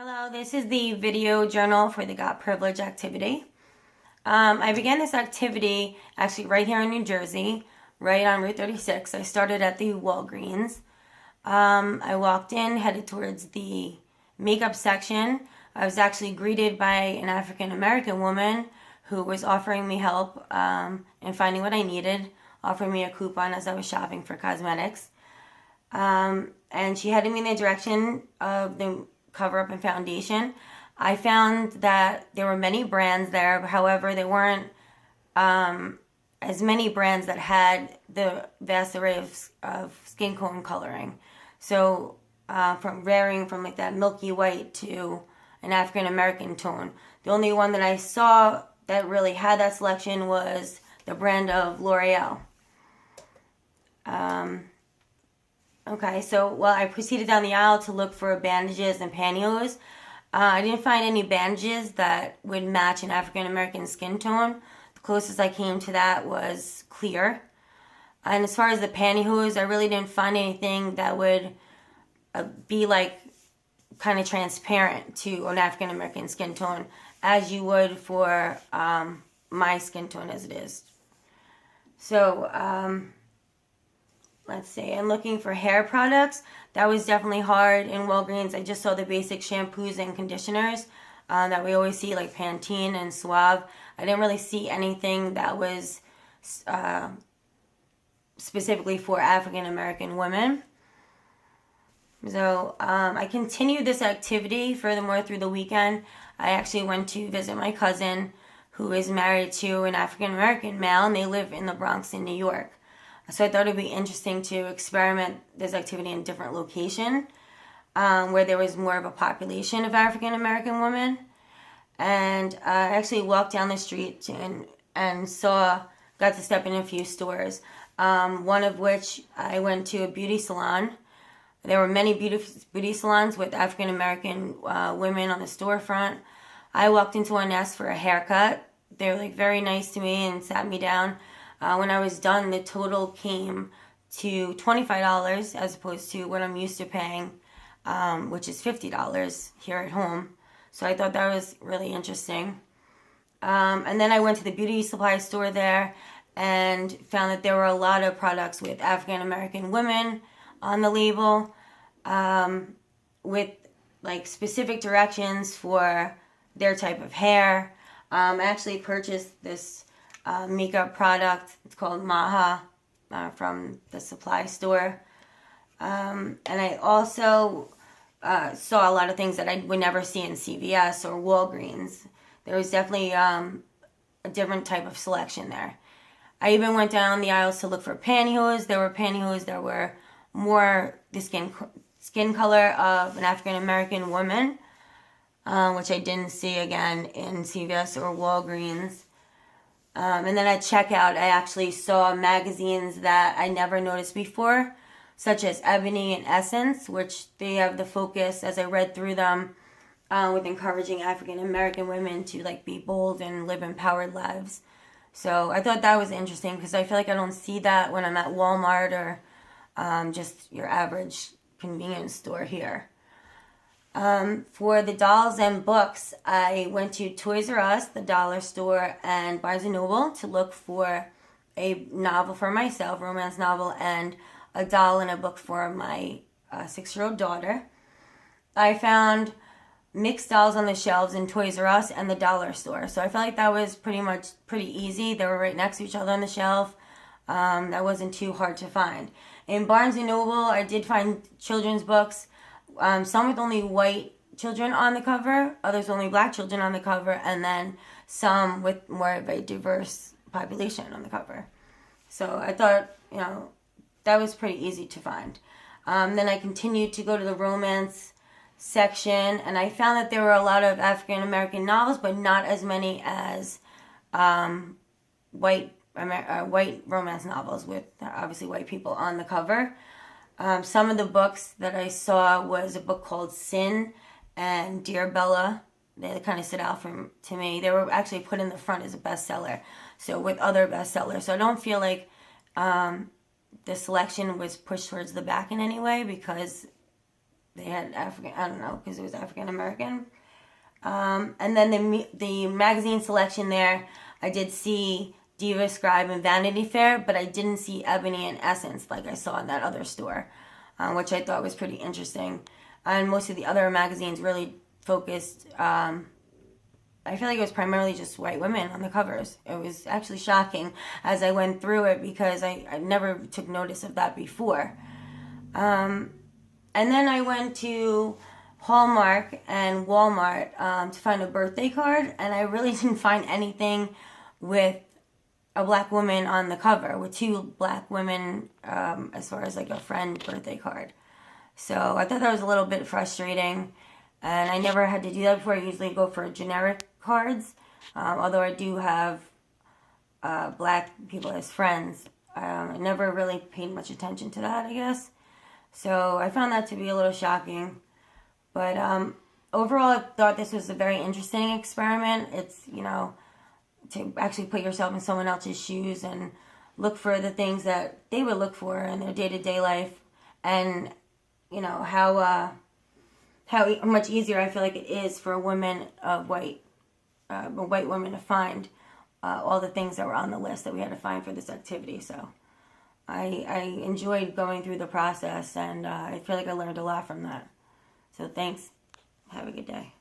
Hello, this is the video journal for the Got Privilege activity. I began this activity actually right here in New Jersey, right on Route 36. I started at the Walgreens. I walked in, headed towards the makeup section. I was actually greeted by an African American woman who was offering me help in finding what I needed, offering me a coupon as I was shopping for cosmetics. And she headed me in the direction of the cover up and foundation. I found that there were many brands there, however, there weren't as many brands that had the vast array of skin tone coloring. So from varying from like that milky white to an African American tone. The only one that I saw that really had that selection was the brand of L'Oreal. Okay, so while I proceeded down the aisle to look for bandages and pantyhose, I didn't find any bandages that would match an African American skin tone. The closest I came to that was clear. And as far as the pantyhose, I really didn't find anything that would be like kind of transparent to an African American skin tone as you would for my skin tone as it is. So, let's see, I'm looking for hair products. That was definitely hard in Walgreens. I just saw the basic shampoos and conditioners that we always see, like Pantene and Suave. I didn't really see anything that was specifically for African American women. So I continued this activity furthermore through the weekend. I actually went to visit my cousin who is married to an African American male, and they live in the Bronx in New York. So I thought it would be interesting to experiment this activity in a different location where there was more of a population of African American women. And I actually walked down the street and got to step in a few stores. One of which I went to a beauty salon. There were many beauty salons with African American women on the storefront. I walked into one, asked for a haircut. They were like very nice to me and sat me down. When I was done, the total came to $25 as opposed to what I'm used to paying, which is $50 here at home. So I thought that was really interesting. And then I went to the beauty supply store there and found that there were a lot of products with African American women on the label with like specific directions for their type of hair. I actually purchased this makeup product. It's called Maha from the supply store. And I also saw a lot of things that I would never see in CVS or Walgreens. There was definitely a different type of selection there. I even went down the aisles to look for pantyhose. There were pantyhose that were more the skin color of an African American woman, which I didn't see again in CVS or Walgreens. And then at checkout, I actually saw magazines that I never noticed before, such as Ebony and Essence, which they have the focus, as I read through them, with encouraging African American women to like be bold and live empowered lives. So I thought that was interesting because I feel like I don't see that when I'm at Walmart or just your average convenience store here. For the dolls and books, I went to Toys R Us, the dollar store, and Barnes & Noble to look for a novel for myself, romance novel, and a doll and a book for my 6-year-old daughter. I found mixed dolls on the shelves in Toys R Us and the dollar store. So I felt like that was pretty easy. They were right next to each other on the shelf. That wasn't too hard to find. In Barnes & Noble, I did find children's books. Some with only white children on the cover, others only black children on the cover, and then some with more of a diverse population on the cover. So I thought, that was pretty easy to find. Then I continued to go to the romance section, and I found that there were a lot of African American novels, but not as many as white romance novels with obviously white people on the cover. Some of the books that I saw was a book called Sin and Dear Bella. They kind of stood out to me. They were actually put in the front as a bestseller, so with other bestsellers. So I don't feel like the selection was pushed towards the back in any way because they had African, I don't know, because it was African American. And then the magazine selection there, I did see Diva, Scribe, and Vanity Fair, but I didn't see Ebony and Essence like I saw in that other store, which I thought was pretty interesting. And most of the other magazines really focused, I feel like it was primarily just white women on the covers. It was actually shocking as I went through it because I never took notice of that before. And then I went to Hallmark and Walmart to find a birthday card, and I really didn't find anything with a black woman on the cover, with two black women as far as like a friend birthday card. So I thought that was a little bit frustrating, and I never had to do that before. I usually go for generic cards, although I do have black people as friends. I never really paid much attention to that, I guess. So I found that to be a little shocking. But overall, I thought this was a very interesting experiment. It's, to actually put yourself in someone else's shoes and look for the things that they would look for in their day-to-day life. And, how much easier I feel like it is for a woman of white woman to find all the things that were on the list that we had to find for this activity. So I enjoyed going through the process, and I feel like I learned a lot from that. So thanks. Have a good day.